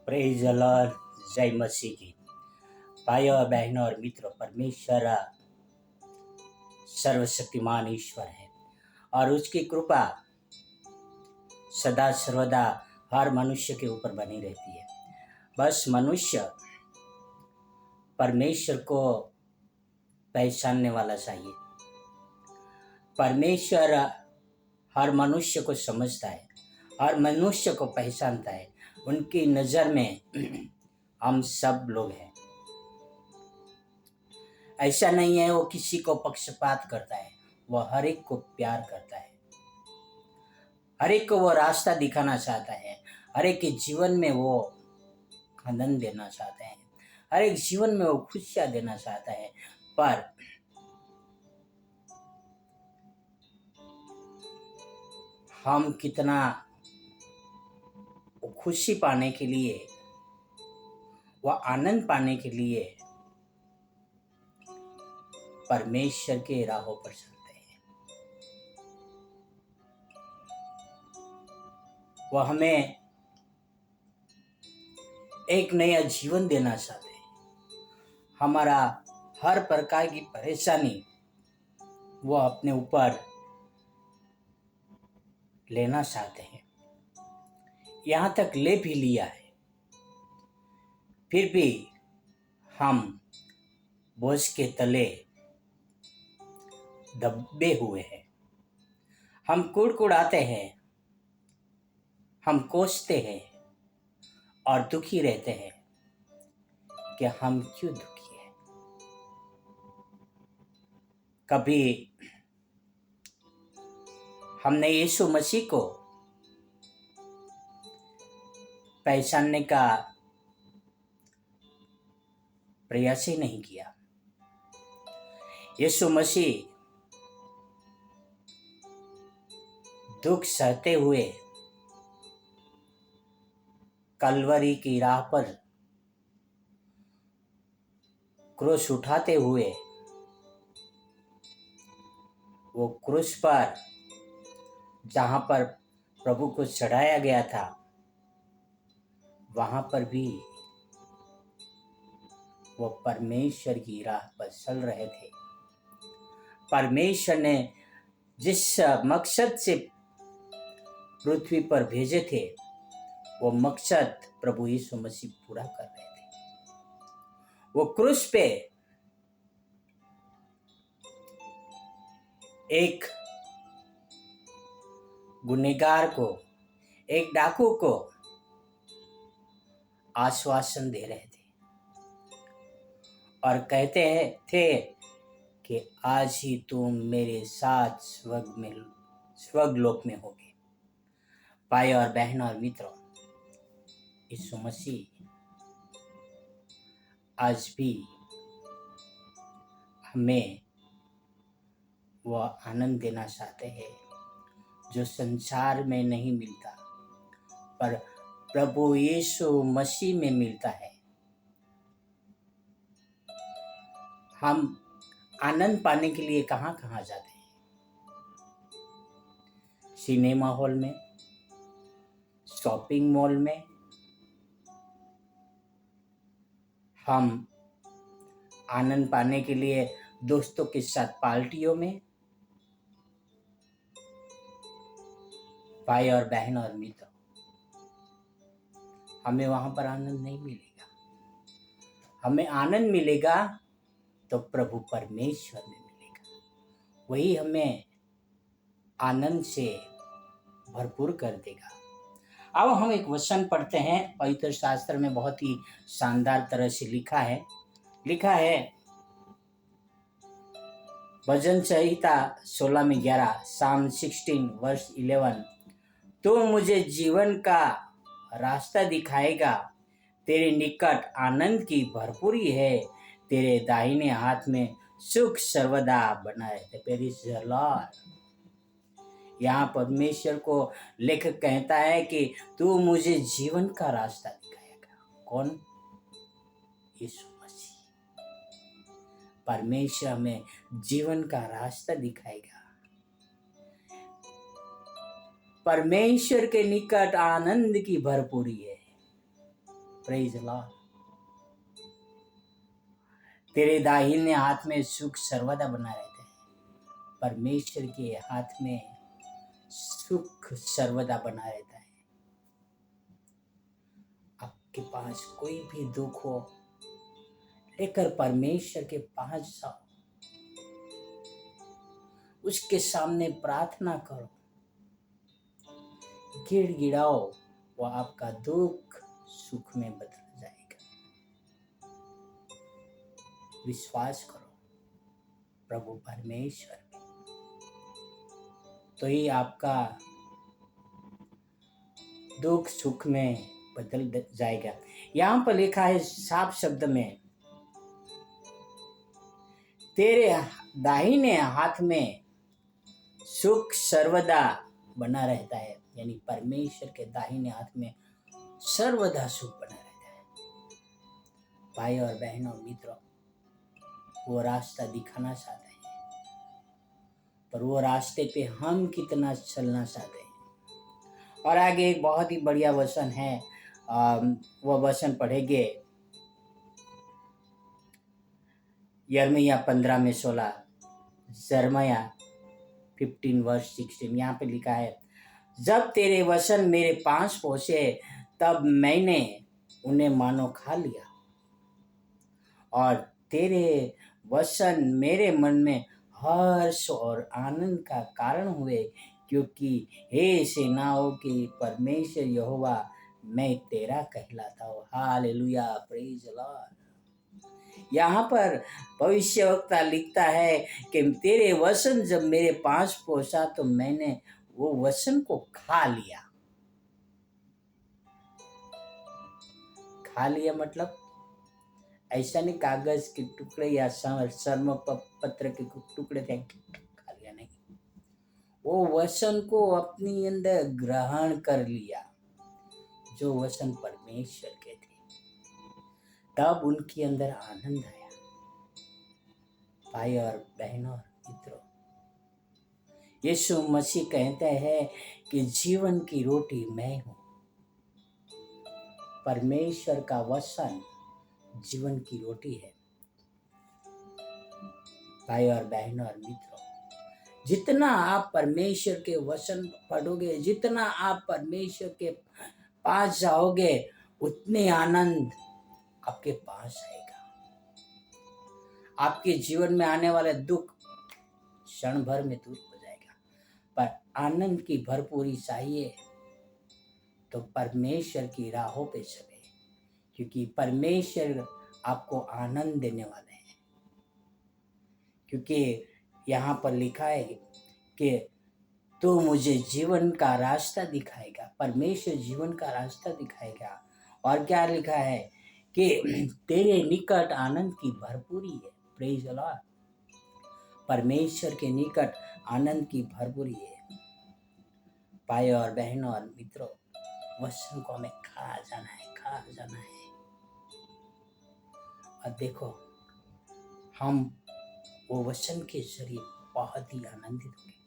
Praise the Lord. जय मसीह की। भाइयों और बहनों और मित्रों, परमेश्वर सर्वशक्तिमान ईश्वर है और उसकी कृपा सदा सर्वदा हर मनुष्य के ऊपर बनी रहती है। बस मनुष्य परमेश्वर को पहचानने वाला चाहिए। परमेश्वर हर मनुष्य को समझता है, हर मनुष्य को पहचानता है। उनकी नज़र में हम सब लोग हैं। ऐसा नहीं है वो किसी को पक्षपात करता है, वह हर एक को प्यार करता है, हर एक को वो रास्ता दिखाना चाहता है, हर एक के जीवन में वो आनंद देना चाहता है, हर एक जीवन में वो खुशियाँ देना चाहता है। पर हम कितना खुशी पाने के लिए, वह आनंद पाने के लिए परमेश्वर के राहों पर चलते हैं। वह हमें एक नया जीवन देना चाहते हैं। हमारा हर प्रकार की परेशानी वो अपने ऊपर लेना चाहते हैं। यहाँ तक ले भी लिया है, फिर भी हम बोझ के तले दबे हुए हैं। हम कुड़कुड़ाते हैं, हम कोसते हैं और दुखी रहते हैं कि हम क्यों दुखी हैं। कभी हमने यीशु मसीह को पहचानने का प्रयास ही नहीं किया। यीशु मसीह दुख सहते हुए कलवरी की राह पर क्रूस उठाते हुए, वो क्रूस पर जहाँ पर प्रभु को चढ़ाया गया था, वहाँ पर भी वो परमेश्वर की राह पर चल रहे थे। परमेश्वर ने जिस मकसद से पृथ्वी पर भेजे थे, वो मकसद प्रभु यीशु मसीह पूरा कर रहे थे। वो क्रूस पे एक गुनहगार को, एक डाकू को आश्वासन दे रहे थे और कहते थे कि आज ही तुम मेरे साथ स्वर्गलोक में होगे। भाई और बहनों और मित्रों, यीशु मसीह आज भी हमें वह आनंद देना चाहते हैं जो संसार में नहीं मिलता, पर प्रभु यीशु मसीह में मिलता है। हम आनंद पाने के लिए कहाँ कहाँ जाते हैं? सिनेमा हॉल में, शॉपिंग मॉल में, हम आनंद पाने के लिए दोस्तों के साथ पार्टियों में। भाई और बहन और मित्र, हमें वहाँ पर आनंद नहीं मिलेगा। हमें आनंद मिलेगा तो प्रभु परमेश्वर में मिलेगा। वही हमें आनंद से भरपूर कर देगा। अब हम एक वचन पढ़ते हैं। पवित्र शास्त्र में बहुत ही शानदार तरह से लिखा है भजन संहिता 16 में 11, Psalm 16 वर्स 11, तू मुझे जीवन का रास्ता दिखाएगा, तेरे निकट आनंद की भरपूरी है, तेरे दाहिने हाथ में सुख सर्वदा बनाए। Praise the Lord. यहाँ परमेश्वर को लेखक कहता है कि तू मुझे जीवन का रास्ता दिखाएगा। कौन? यीशु मसीह। परमेश्वर हमें जीवन का रास्ता दिखाएगा। परमेश्वर के निकट आनंद की भरपूरी है। Praise Lord. तेरे दाहिने हाथ में सुख सर्वदा बना रहता है। परमेश्वर के हाथ में सुख सर्वदा बना रहता है। आपके पास कोई भी दुख हो, लेकर परमेश्वर के पास जाओ, उसके सामने प्रार्थना करो, गिड़गिड़ाओ, वो आपका दुख सुख में बदल जाएगा। विश्वास करो प्रभु परमेश्वर में, तो ही आपका दुख सुख में बदल जाएगा। यहाँ पर लिखा है साफ शब्द में, तेरे दाहिने हाथ में सुख सर्वदा बना रहता है। यानी परमेश्वर के दाहिने हाथ में सर्वदा सुख बना रहता है। भाई और बहनों मित्रों, वो रास्ता दिखाना चाहते हैं, पर वो रास्ते पे हम कितना चलना चाहते हैं। और आगे एक बहुत ही बढ़िया वचन है, वो वचन पढ़ेंगे यिर्मयाह 15:16, यिर्मयाह 15:16। यहाँ पे लिखा है, जब तेरे वचन मेरे पास पहुंचे तब मैंने उन्हें मानो खा लिया, और तेरे वचन मेरे मन में हर्ष और आनंद का कारण हुए, क्योंकि हे सेनाओं के परमेश्वर यहोवा, मैं तेरा कहलाता हूँ। Hallelujah, praise Lord. यहाँ पर भविष्यवक्ता लिखता है कि तेरे वचन जब मेरे पास पहुंचा तो मैंने वो वचन को खा लिया। खा लिया मतलब ऐसा नहीं कागज के टुकड़े या शर्म पत्र के टुकड़े थे खा लिया, नहीं। वो वचन को अपनी अंदर ग्रहण कर लिया, जो वचन परमेश्वर के थे। तब उनके अंदर आनंद आया। भाई और बहनों और मित्रों, यीशु मसीह कहते हैं कि जीवन की रोटी मैं हूं। परमेश्वर का वचन जीवन की रोटी है। भाई और बहनों और मित्रों, जितना आप परमेश्वर के वचन पढ़ोगे, जितना आप परमेश्वर के पास जाओगे, उतने आनंद आपके पास आएगा। आपके जीवन में आने वाले दुख क्षण भर में दूर हो जाएगा। पर आनंद की भरपूरी चाहिए तो परमेश्वर की राहों पे चले, क्योंकि परमेश्वर आपको आनंद देने वाले हैं। क्योंकि यहाँ पर लिखा है कि तो मुझे जीवन का रास्ता दिखाएगा। परमेश्वर जीवन का रास्ता दिखाएगा। और क्या लिखा है कि तेरे निकट आनंद की भरपूरी है। Praise the Lord. परमेश्वर के निकट आनंद की भरपूरी है। भाई और बहनों और मित्रों, वचन को हमें खा जाना है, खा जाना है। और देखो, हम वो वचन के जरिए बहुत ही आनंदित होंगे।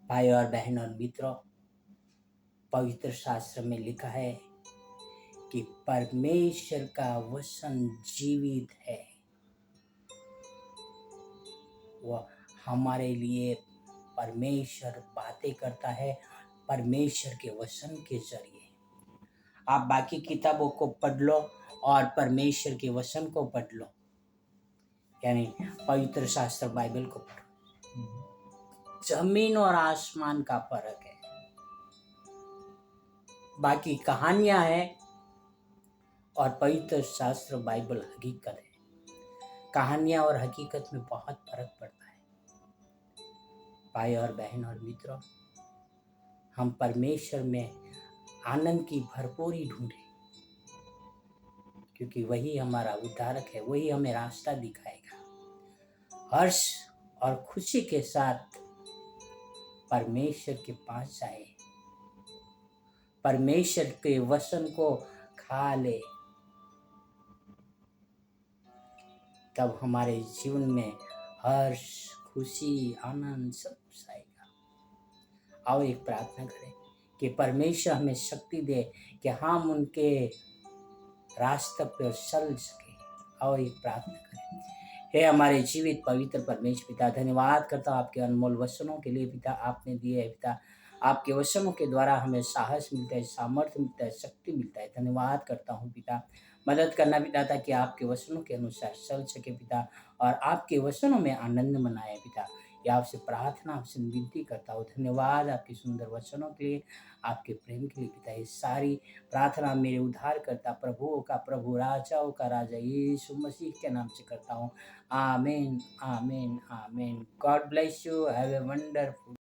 भाई और बहनों और मित्रों, पवित्र शास्त्र में लिखा है कि परमेश्वर का वचन जीवित है। वह हमारे लिए परमेश्वर बातें करता है परमेश्वर के वचन के जरिए। आप बाकी किताबों को पढ़ लो और परमेश्वर के वचन को पढ़ लो, यानी पवित्र शास्त्र बाइबल को पढ़ो। जमीन और आसमान का फर्क है। बाकी कहानियां हैं और पवित्र शास्त्र बाइबल हकीकत है। कहानियां और हकीकत में बहुत फर्क पड़ता है। भाई और बहन और मित्रों, हम परमेश्वर में आनंद की भरपूरी ढूंढें, क्योंकि वही हमारा उद्धारक है, वही हमें रास्ता दिखाएगा। हर्ष और खुशी के साथ परमेश्वर के पास जाए, परमेश्वर के वचन को खा ले, तब हमारे जीवन में हर्ष, खुशी, आनंद सब आएगा। आओ एक प्रार्थना करें कि परमेश्वर हमें शक्ति दे कि हम उनके रास्ते पर चल सके। और एक प्रार्थना करें। हे हमारे जीवित पवित्र परमेश्वर पिता, धन्यवाद करता हूँ आपके अनमोल वचनों के लिए पिता, आपने दिए है पिता। आपके वचनों के द्वारा हमें साहस मिलता है, सामर्थ्य मिलता है, शक्ति मिलता है। धन्यवाद करता हूँ पिता। मदद करना पिता, ताकि आपके वचनों के अनुसार चल सके पिता, और आपके वचनों में आनंद मनाए पिता। ये आपसे प्रार्थना, आपसे विनती करता हूँ। धन्यवाद आपके सुंदर वचनों के लिए, आपके प्रेम के लिए पिता। ये सारी प्रार्थना मेरे उद्धार करता प्रभुओं का प्रभु, राजाओं का राजा यीशु मसीह के नाम से करता हूँ। आमीन, आमीन, आमीन। God bless you. Have a wonderful